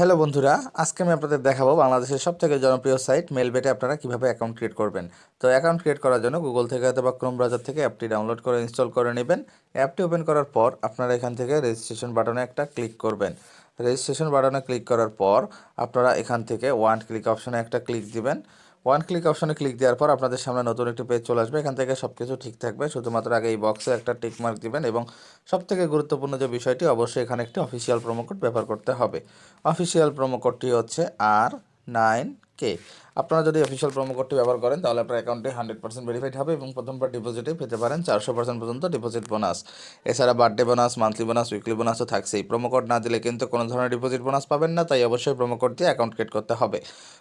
Hello বন্ধুরা, আজকে আমি আপনাদের দেখাবো বাংলাদেশের সবথেকে জনপ্রিয় সাইট মেলবেটে আপনারা কিভাবে অ্যাকাউন্ট ক্রিয়েট করবেন। তো অ্যাকাউন্ট ক্রিয়েট করার জন্য গুগল থেকে অথবা ক্রোম ব্রাউজার থেকে অ্যাপটি ডাউনলোড করে ইনস্টল করে নেবেন। অ্যাপটি ওপেন করার পর আপনারা এখান থেকে রেজিস্ট্রেশন বাটনে একটা ক্লিক করবেন। রেজিস্ট্রেশন বাটনে ক্লিক করার পর আপনারা এখান থেকে ওয়ান ক্লিক অপশনে একটা ক্লিক দিবেন। ওয়ান ক্লিক অপশনে ক্লিক দেওয়ার পর আপনাদের সামনে নতুন একটি পেজ চলে আসবে। এখান থেকে সব কিছু ঠিক থাকবে, শুধুমাত্র আগে এই বক্সে একটা টিক মার্ক দিবেন এবং সবথেকে গুরুত্বপূর্ণ যে বিষয়টি, অবশ্যই এখানে একটি অফিসিয়াল প্রোমো কোড ব্যবহার করতে হবে। অফিসিয়াল প্রোমো কোডটি হচ্ছে R9K। আপনারা যদি অফিসিয়াল প্রোমো কোডটি ব্যবহার করেন তাহলে আপনার অ্যাকাউন্টে 100% ভেরিফাইড হবে এবং প্রথমবার ডিপোজিটে পেতে পারেন 400% পর্যন্ত ডিপোজিট বোনাস। এছাড়া birthday bonus, monthly bonus, weekly বোনাসও থাকছেই। প্রোমো কোড না দিলে কিন্তু কোনো ধরনের ডিপোজিট বোনাস পাবেন না, তাই অবশ্যই প্রোমো কোড দিয়ে অ্যাকাউন্ট ক্রিয়েট করতে হবে।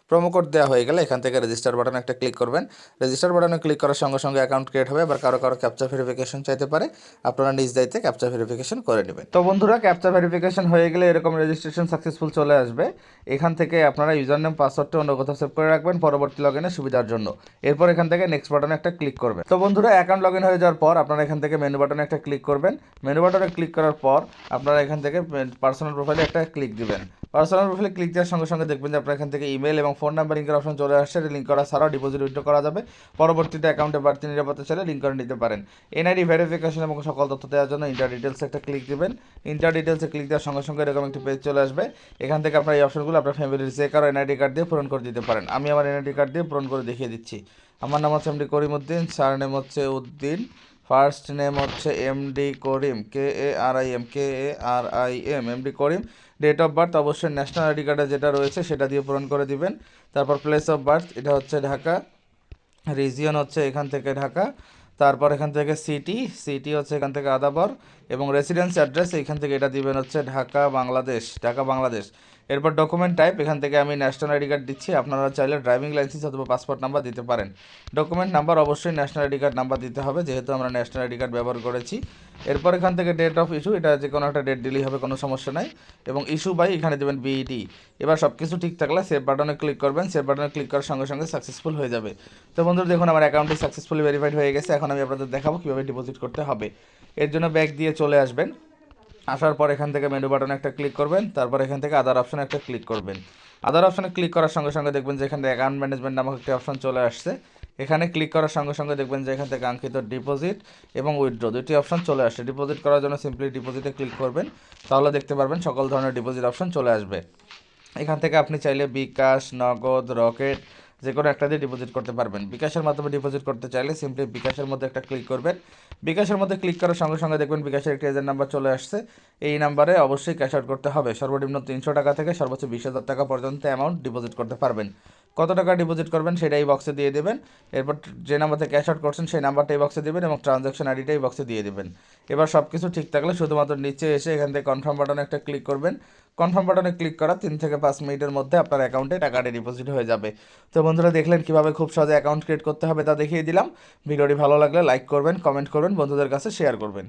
প্রোমো কোড দেওয়া হয়ে গেলে এখান থেকে রেজিস্টার বাটনে একটা ক্লিক করবেন। রেজিস্টার বাটনে ক্লিক করার সঙ্গে সঙ্গে অ্যাকাউন্ট ক্রিয়েট হবে। আবার কারো ক্যাপচা ভেরিফিকেশন চাইতে পারে, আপনারা নিজ দায়িত্বে ক্যাপচা ভেরিফিকেশন করে নেবেন। তো বন্ধুরা, ক্যাপচা ভেরিফিকেশন হয়ে গেলে এরকম রেজিস্ট্রেশন সাকসেসফুল চলে আসবে। এখান থেকে আপনারা ইউজার নেম পাসওয়ার্ডটা অন্য কোথাও সেভ করে রাখবেন পরবর্তী লগইনের সুবিধার জন্য। এরপর এখান থেকে নেক্সট বাটনে একটা ক্লিক করবেন। তো বন্ধুরা, অ্যাকাউন্ট লগইন হয়ে যাওয়ার পর আপনারা এখান থেকে মেনু বাটনে একটা ক্লিক করবেন। মেনু বাটনে ক্লিক করার পর আপনারা এখান থেকে পার্সোনাল প্রোফাইলে একটা ক্লিক দিবেন। পার্সোনাল প্রোফাইলে ক্লিক দেওয়ার সঙ্গে সঙ্গে দেখবেন যে আপনার এখান থেকে ইমেল এবং ফোন নাম্বার লিঙ্কের অপশন চলে আসছে। লিঙ্ক করা ছাড়াও ডিপোজিট উইথড্র করা যাবে। পরবর্তীতে অ্যাকাউন্টে বাড়তি নিরাপত্তা চাইলে লিঙ্ক করে নিতে পারেন। এনআইডি ভেরিফিকেশন এবং সকল তথ্য দেওয়ার জন্য ইন্টার ডিটেলসে একটা ক্লিক দিবেন। ইন্টার ডিটেলসে ক্লিক দেওয়ার সঙ্গে সঙ্গে এরকম একটি পেজ চলে আসবে। এখান থেকে আপনার এই অপশনগুলো আপনার ফ্যামিলির যে কারো এনআইডি কার্ড দিয়ে পূরণ করে দিতে পারেন। আমি আমার এনআইডি কার্ড দিয়ে পূরণ করে দেখিয়ে দিচ্ছি। আমার নাম হচ্ছে এমডি করিমউদ্দিন, সার নেম হচ্ছে উদ্দিন, ফার্স্ট নেম হচ্ছে MD Karim, KARIM, MD Karim. Date of birth অবশ্যই ন্যাশনাল আইডি কার্ডে যেটা রয়েছে সেটা দিয়ে পূরণ করে দিবেন। তারপর প্লেস অফ বার্থ, এটা হচ্ছে ঢাকা। রিজিয়ন হচ্ছে এখান থেকে ঢাকা। তারপর এখান থেকে সিটি হচ্ছে এখান থেকে আদাবর। এবং রেসিডেন্স অ্যাড্রেস এখান থেকে এটা দিবেন হচ্ছে ঢাকা বাংলাদেশ। এরপর ডকুমেন্ট টাইপ, এখান থেকে আমি ন্যাশনাল আইডি কার্ড দিচ্ছি। আপনারা চাইলে ড্রাইভিং লাইসেন্স অথবা পাসপোর্ট নাম্বার দিতে পারেন। ডকুমেন্ট নাম্বার অবশ্যই ন্যাশনাল আইডি কার্ড নাম্বার দিতে হবে, যেহেতু আমরা ন্যাশনাল আইডি কার্ড ব্যবহার করেছি। এরপর এখান থেকে ডেট অফ ইস্যু, এটা যে কোনো একটা ডেট দিলেই হবে, কোনো সমস্যা নাই। এবং ইস্যু বাই এখানে দেবেন BED। এবার সব কিছু ঠিক থাকলে সেভ বাটনে ক্লিক করবেন। সেভ বাটনে ক্লিক করার সঙ্গে সঙ্গে সাকসেসফুল হয়ে যাবে। তো বন্ধুরা, দেখুন আমার অ্যাকাউন্টটি সাকসেসফুলি ভেরিফাইড হয়ে গেছে। এখন আমি আপনাদের দেখাবো কীভাবে ডিপোজিট করতে হবে। এর জন্য ব্যাক দিয়ে চলে আসবেন। আসার পর এখান থেকে মেনু বাটনে একটা ক্লিক করবেন। তারপর এখান থেকে আদার অপশনে একটা ক্লিক করবেন। আদার অপশনে ক্লিক করার সঙ্গে সঙ্গে দেখবেন যে এখানে অ্যাকাউন্ট ম্যানেজমেন্ট নামক একটি অপশন চলে আসছে। এখানে ক্লিক করার সঙ্গে সঙ্গে দেখবেন যে এখান থেকে কাঙ্ক্ষিত ডিপোজিট এবং উইথড্র দুটি অপশন চলে আসছে। ডিপোজিট করার জন্য সিম্পলি ডিপোজিটে ক্লিক করবেন, তাহলে দেখতে পারবেন সকল ধরনের ডিপোজিট অপশন চলে আসবে। এখান থেকে আপনি চাইলে বিকাশ, নগদ, রকেট যে কোনো একটা দিয়ে ডিপোজিট করতে পারবেন। বিকাশের মাধ্যমে ডিপোজিট করতে চাইলে সিম্পলি বিকাশের মধ্যে একটা ক্লিক করবেন। বিকাশের মধ্যে ক্লিক করার সঙ্গে সঙ্গে দেখবেন বিকাশের একটি এজেন্ট নাম্বার চলে আসছে। এই নাম্বারে অবশ্যই ক্যাশ আউট করতে হবে। সর্বনিম্ন 300 টাকা থেকে সর্বোচ্চ 20,000 টাকা পর্যন্ত অ্যামাউন্ট ডিপোজিট করতে পারবেন। কত টাকা ডিপোজিট করবেন সেটা এই বক্সে দিয়ে দেবেন। এরপর যে নাম্বার থেকে ক্যাশ আউট করছেন সেই নাম্বারটা এই বক্সে দেবেন এবং ট্রানজ্যাকশন আইডিটা এই বক্সে দিয়ে দেবেন। এবার সব কিছু ঠিক থাকলে শুধুমাত্র নিচে এসে এখান থেকে কনফার্ম বাটনে একটা ক্লিক করবেন। কনফার্ম বাটনে ক্লিক করা 3 থেকে 5 মিনিটের মধ্যে আপনার অ্যাকাউন্টে টাকাটা ডিপোজিট হয়ে যাবে। তো বন্ধুরা, দেখলেন কিভাবে খুব সহজে অ্যাকাউন্ট ক্রিয়েট করতে হবে, তা দেখিয়ে দিলাম। ভিডিওটি ভালো লাগলে লাইক করবেন, কমেন্ট করবেন, বন্ধুদের কাছে শেয়ার করবেন।